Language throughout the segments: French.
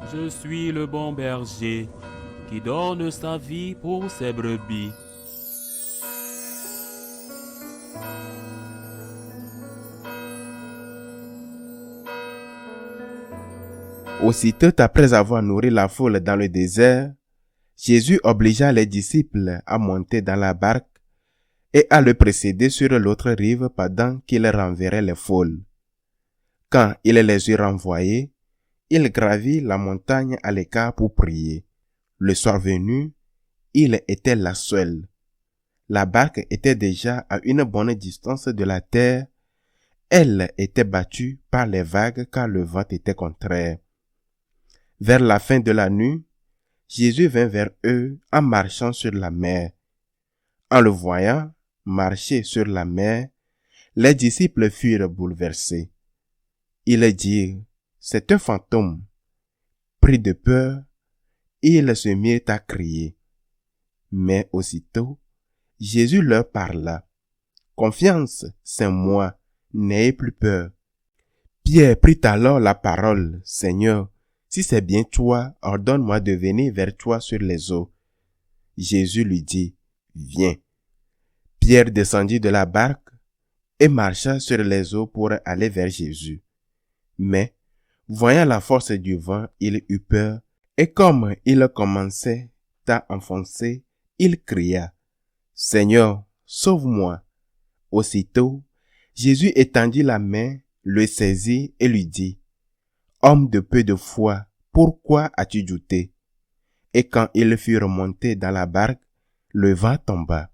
Je suis le bon berger qui donne sa vie pour ses brebis. Aussitôt après avoir nourri la foule dans le désert, Jésus obligea les disciples à monter dans la barque et à le précéder sur l'autre rive pendant qu'il renverrait les foules. Quand il les eut renvoyés, il gravit la montagne à l'écart pour prier. Le soir venu, il était là seul. La barque était déjà à une bonne distance de la terre. Elle était battue par les vagues car le vent était contraire. Vers la fin de la nuit, Jésus vint vers eux en marchant sur la mer. En le voyant marcher sur la mer, les disciples furent bouleversés. Ils dirent, « C'est un fantôme. » Pris de peur, ils se mirent à crier. Mais aussitôt, Jésus leur parla. « Confiance, c'est moi, n'ayez plus peur. » Pierre prit alors la parole. « Seigneur, si c'est bien toi, ordonne-moi de venir vers toi sur les eaux. » Jésus lui dit, « Viens. » Pierre descendit de la barque et marcha sur les eaux pour aller vers Jésus. Mais, voyant la force du vent, il eut peur, et comme il commençait à enfoncer, il cria, « Seigneur, sauve-moi. » Aussitôt, Jésus étendit la main, le saisit et lui dit, « Homme de peu de foi, pourquoi as-tu douté? » Et quand ils furent montés dans la barque, le vent tomba.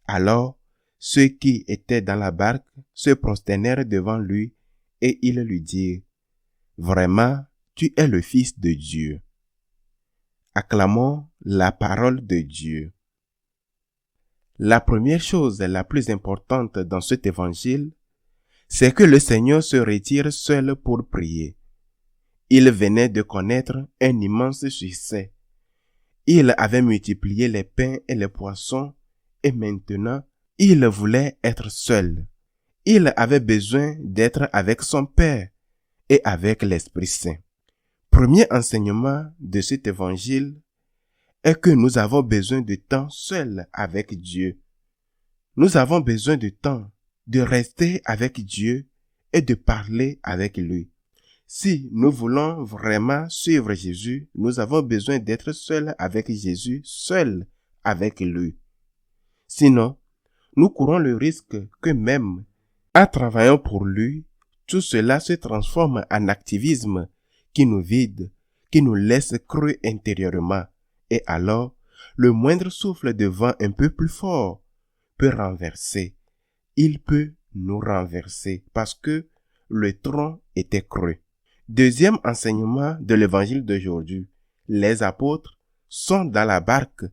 Alors, ceux qui étaient dans la barque se prosternèrent devant lui et ils lui dirent, « Vraiment, tu es le Fils de Dieu. » Acclamons la parole de Dieu. La première chose la plus importante dans cet évangile, c'est que le Seigneur se retire seul pour prier. Il venait de connaître un immense succès. Il avait multiplié les pains et les poissons et maintenant, il voulait être seul. Il avait besoin d'être avec son Père et avec l'Esprit Saint. Premier enseignement de cet évangile est que nous avons besoin de temps seul avec Dieu. Nous avons besoin de temps de rester avec Dieu et de parler avec lui. Si nous voulons vraiment suivre Jésus, nous avons besoin d'être seuls avec Jésus, seuls avec lui. Sinon, nous courons le risque que même en travaillant pour lui, tout cela se transforme en activisme qui nous vide, qui nous laisse creux intérieurement. Et alors, le moindre souffle de vent un peu plus fort peut renverser. Il peut nous renverser parce que le tronc était creux. Deuxième enseignement de l'évangile d'aujourd'hui. Les apôtres sont dans la barque.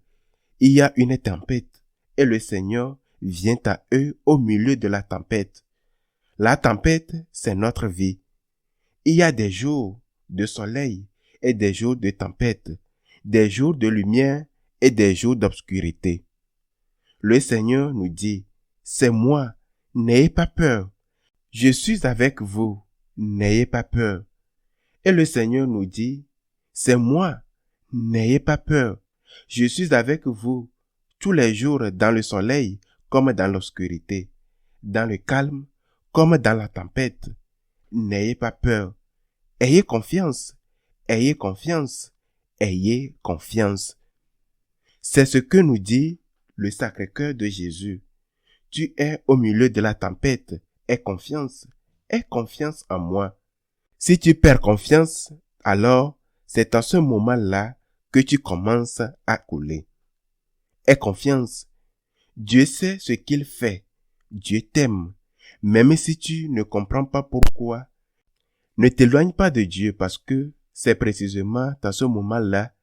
Il y a une tempête et le Seigneur vient à eux au milieu de la tempête. La tempête, c'est notre vie. Il y a des jours de soleil et des jours de tempête, des jours de lumière et des jours d'obscurité. Le Seigneur nous dit, « C'est moi, n'ayez pas peur. Je suis avec vous, n'ayez pas peur. » Et le Seigneur nous dit, « C'est moi, n'ayez pas peur. Je suis avec vous tous les jours dans le soleil comme dans l'obscurité, dans le calme comme dans la tempête. N'ayez pas peur. Ayez confiance, ayez confiance, ayez confiance. » C'est ce que nous dit le Sacré-Cœur de Jésus. Tu es au milieu de la tempête. Aie confiance en moi. Si tu perds confiance, alors c'est à ce moment-là que tu commences à couler. Aie confiance. Dieu sait ce qu'il fait. Dieu t'aime. Même si tu ne comprends pas pourquoi, ne t'éloigne pas de Dieu parce que c'est précisément à ce moment-là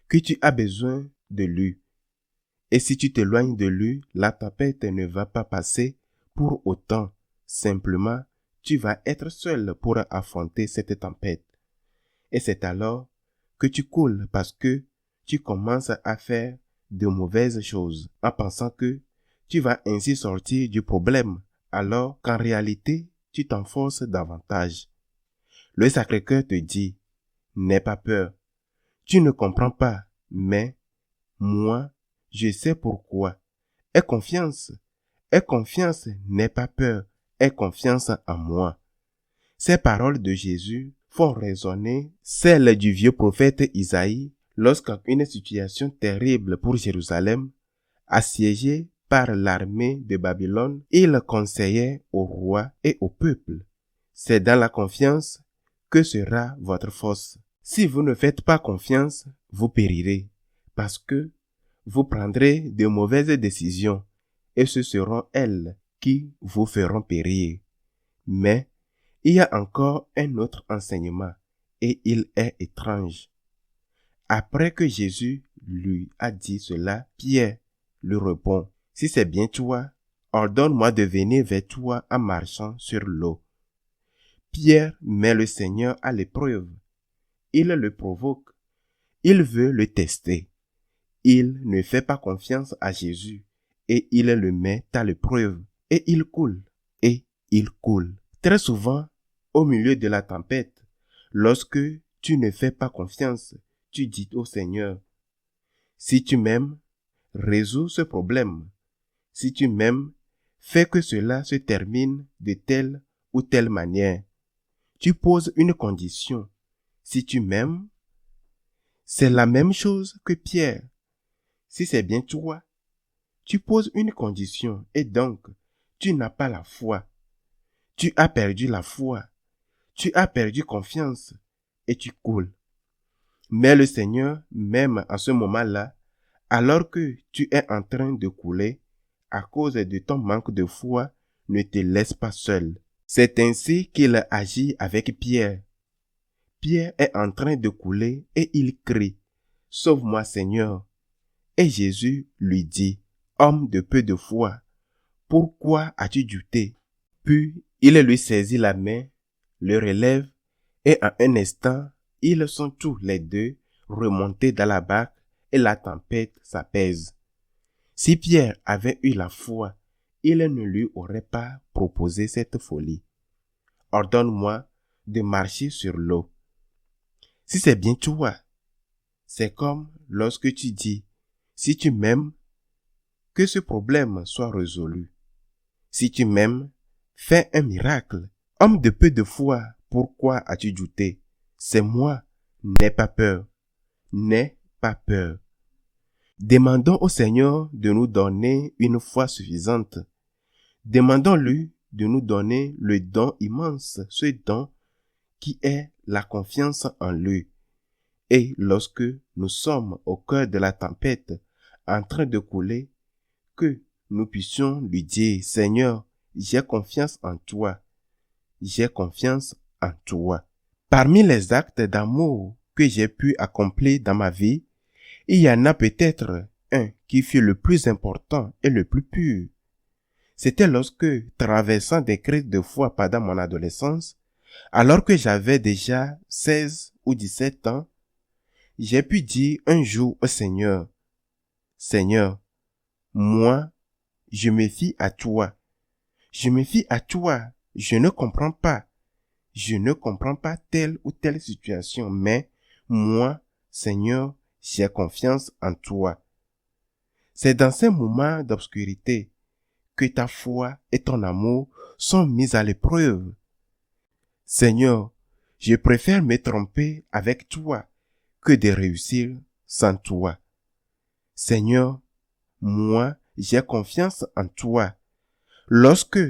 que tu as besoin de lui. Et si tu t'éloignes de lui, la tempête ne va pas passer pour autant. Simplement, tu vas être seul pour affronter cette tempête. Et c'est alors que tu coules parce que tu commences à faire de mauvaises choses en pensant que tu vas ainsi sortir du problème, alors qu'en réalité, tu t'enfonces davantage. Le Sacré-Cœur te dit, n'aie pas peur. Tu ne comprends pas, mais moi, je sais pourquoi. Aie confiance, n'aie pas peur, aie confiance en moi. Ces paroles de Jésus font résonner celles du vieux prophète Isaïe lorsqu'une situation terrible pour Jérusalem, assiégée par l'armée de Babylone, il conseillait au roi et au peuple. C'est dans la confiance que sera votre force. Si vous ne faites pas confiance, vous périrez, parce que vous prendrez de mauvaises décisions, et ce seront elles qui vous feront périr. Mais il y a encore un autre enseignement, et il est étrange. Après que Jésus lui a dit cela, Pierre lui répond, « Si c'est bien toi, ordonne-moi de venir vers toi en marchant sur l'eau. » Pierre met le Seigneur à l'épreuve. Il le provoque. Il veut le tester. Il ne fait pas confiance à Jésus et il le met à l'épreuve. Et il coule. Et il coule. Très souvent, au milieu de la tempête, lorsque tu ne fais pas confiance, tu dis au Seigneur, « Si tu m'aimes, résous ce problème. Si tu m'aimes, fais que cela se termine de telle ou telle manière. » Tu poses une condition. Si tu m'aimes, c'est la même chose que Pierre. Si c'est bien toi, tu poses une condition et donc tu n'as pas la foi. Tu as perdu la foi. Tu as perdu confiance et tu coules. Mais le Seigneur, même à ce moment-là, alors que tu es en train de couler, à cause de ton manque de foi, ne te laisse pas seul. C'est ainsi qu'il agit avec Pierre. Pierre est en train de couler et il crie, « Sauve-moi Seigneur !» Et Jésus lui dit, « Homme de peu de foi, pourquoi as-tu douté ?» Puis il lui saisit la main, le relève et en un instant, ils sont tous les deux remontés dans la barque et la tempête s'apaise. Si Pierre avait eu la foi, il ne lui aurait pas proposé cette folie. « Ordonne-moi de marcher sur l'eau. » Si c'est bien toi, c'est comme lorsque tu dis, « Si tu m'aimes, que ce problème soit résolu. Si tu m'aimes, fais un miracle. Homme de peu de foi, pourquoi as-tu douté? C'est moi, n'aie pas peur. N'aie pas peur. » Demandons au Seigneur de nous donner une foi suffisante. Demandons-lui de nous donner le don immense, ce don qui est la confiance en lui. Et lorsque nous sommes au cœur de la tempête, en train de couler, que nous puissions lui dire, « Seigneur, j'ai confiance en toi. J'ai confiance en toi. » Parmi les actes d'amour que j'ai pu accomplir dans ma vie, il y en a peut-être un qui fut le plus important et le plus pur. C'était lorsque, traversant des crises de foi pendant mon adolescence, alors que j'avais déjà 16 ou 17 ans, j'ai pu dire un jour au Seigneur, « Seigneur, moi, je me fie à toi. Je me fie à toi. Je ne comprends pas. Je ne comprends pas telle ou telle situation, mais moi, Seigneur, j'ai confiance en toi. » C'est dans ces moments d'obscurité que ta foi et ton amour sont mis à l'épreuve. Seigneur, je préfère me tromper avec toi que de réussir sans toi. Seigneur, moi, j'ai confiance en toi. Lorsque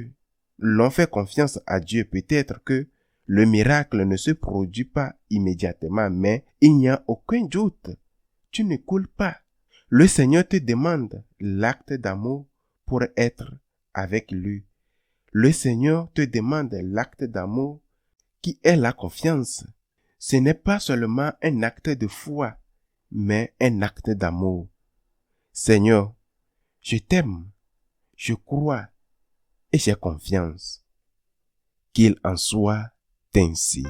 l'on fait confiance à Dieu, peut-être que le miracle ne se produit pas immédiatement, mais il n'y a aucun doute. Tu ne coules pas. Le Seigneur te demande l'acte d'amour pour être avec lui. Le Seigneur te demande l'acte d'amour qui est la confiance. Ce n'est pas seulement un acte de foi, mais un acte d'amour. Seigneur, je t'aime, je crois et j'ai confiance. Qu'il en soit ainsi.